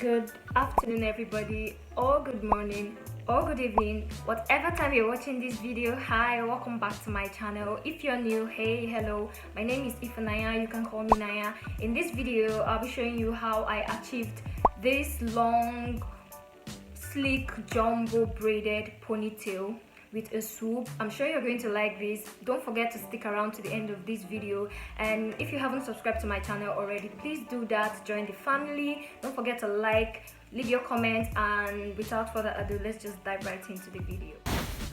Good afternoon, everybody, or good morning, or good evening, whatever time you're watching this video. Hi, welcome back to my channel. If you're new, hey, hello, my name is Naya. You can call me Naya. In this video, I'll be showing you how I achieved this long, sleek, jumbo braided ponytail with a swoop. I'm sure you're going to like this. Don't forget to stick around to the end of this video, and if you haven't subscribed to my channel already, please do that. Join the family. Don't forget to like, leave your comments, and without further ado, let's just dive right into the video.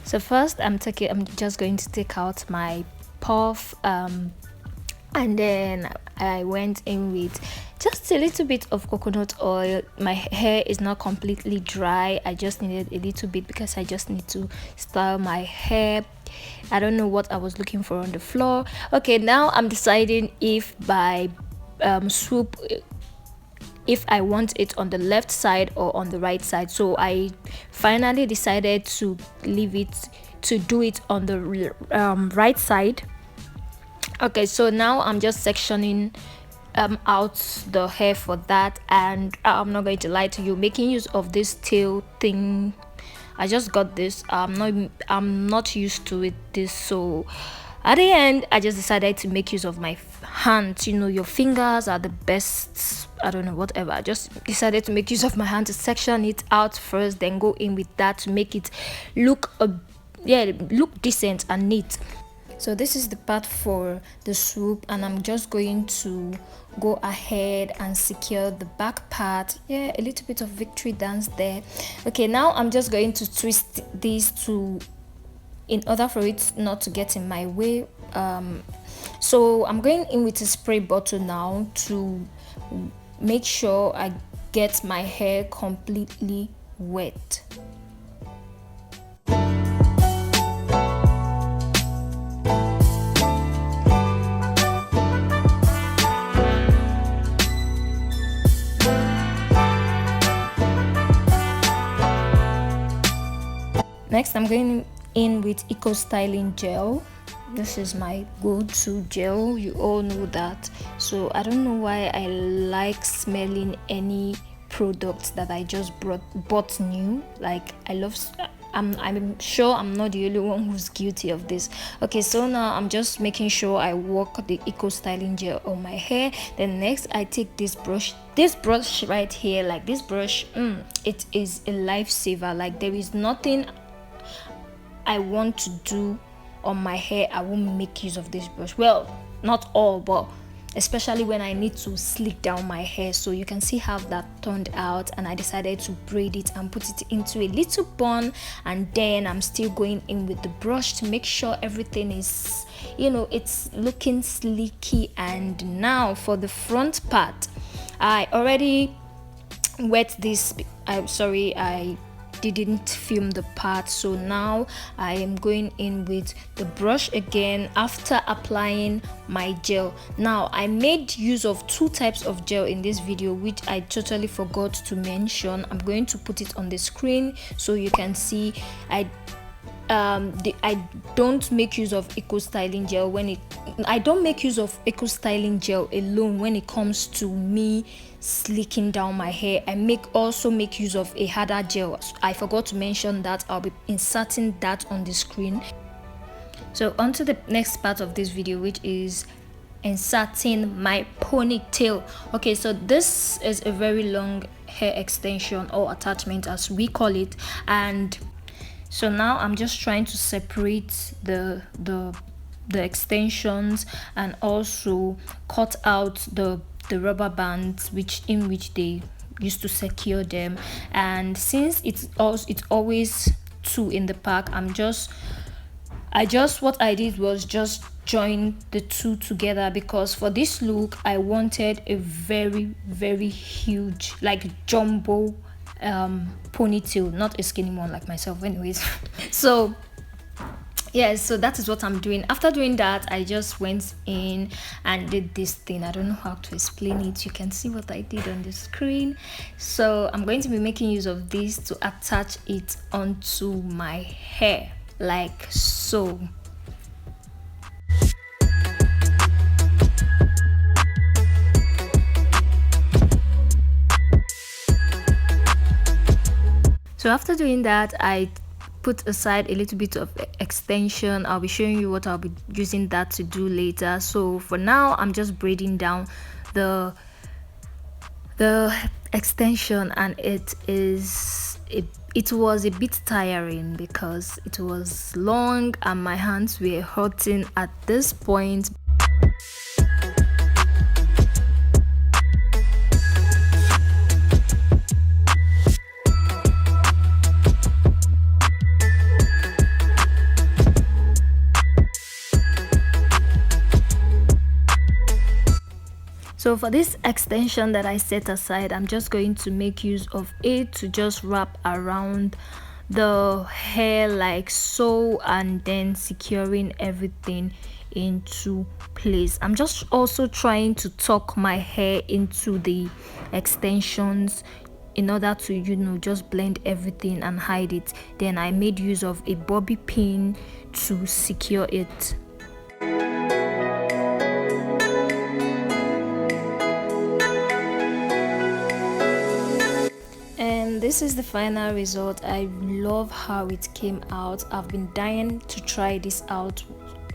So first, I'm just going to take out my puff, and then I went in with just a little bit of coconut oil. My hair is not completely dry. I just needed a little bit because I just need to style my hair. I don't know what I was looking for on the floor. Okay, now I'm deciding if by swoop, if I want it on the left side or on the right side. So I finally decided to do it on the right side. Okay, so now I'm just sectioning out the hair for that, and I'm not going to lie to you, making use of this tail thing. I just got this. I'm not used to it this, so at the end I just decided to make use of my hands. You know, your fingers are the best. I don't know, whatever. I just decided to make use of my hand to section it out first, then go in with that to make it look look decent and neat. So this is the part for the swoop, and I'm just going to go ahead and secure the back part. Yeah, a little bit of victory dance there. Okay, now I'm just going to twist these two in order for it not to get in my way. So I'm going in with a spray bottle now to make sure I get my hair completely wet. Next, I'm going in with Eco Styling Gel. This is my go-to gel. You all know that. So I don't know why I like smelling any products that I just bought new. Like, I love. I'm sure I'm not the only one who's guilty of this. Okay, so now I'm just making sure I work the Eco Styling Gel on my hair. Then next, I take this brush right here. Like, this brush, it is a lifesaver. Like, there is nothing I want to do on my hair I won't make use of this brush. Well, not all, but especially when I need to slick down my hair. So you can see how that turned out, and I decided to braid it and put it into a little bun, and then I'm still going in with the brush to make sure everything is, you know, it's looking sleeky. And now for the front part, I already wet this. I didn't film the part, so now I am going in with the brush again after applying my gel. Now, I made use of two types of gel in this video, which I totally forgot to mention. I'm going to put it on the screen so you can see. I don't make use of Eco Styling Gel I don't make use of Eco Styling Gel alone when it comes to me slicking down my hair. I also make use of a harder gel. I forgot to mention that. I'll be inserting that on the screen. So on to the next part of this video, which is inserting my ponytail. Okay, so this is a very long hair extension or attachment as we call it, and so now I'm just trying to separate the extensions and also cut out the rubber bands in which they used to secure them. And since it's always two in the pack, what I did was just join the two together, because for this look I wanted a very, very huge, like, jumbo ponytail, not a skinny one like myself anyways. So yeah, so that is what I'm doing. After doing that, I just went in and did this thing. I don't know how to explain it. You can see what I did on the screen. So I'm going to be making use of this to attach it onto my hair, like so. So after doing that, I put aside a little bit of extension. I'll be showing you what I'll be using that to do later. So for now, I'm just braiding down the extension, and it was a bit tiring because it was long and my hands were hurting at this point. So for this extension that I set aside, I'm just going to make use of it to just wrap around the hair like so, and then securing everything into place. I'm just also trying to tuck my hair into the extensions in order to, you know, just blend everything and hide it. Then I made use of a bobby pin to secure it. And this is the final result. I love how it came out. I've been dying to try this out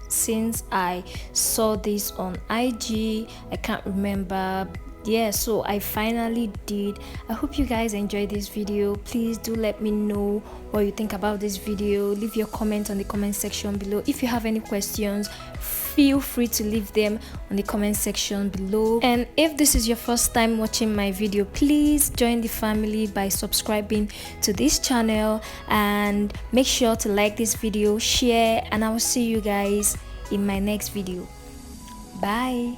since I saw this on IG. I can't remember. Yeah, so I finally did. I hope you guys enjoyed this video. Please do let me know what you think about this video. Leave your comment on the comment section below. If you have any questions, feel free to leave them on the comment section below. And if this is your first time watching my video, please join the family by subscribing to this channel, and make sure to like this video, share, and I will see you guys in my next video. Bye.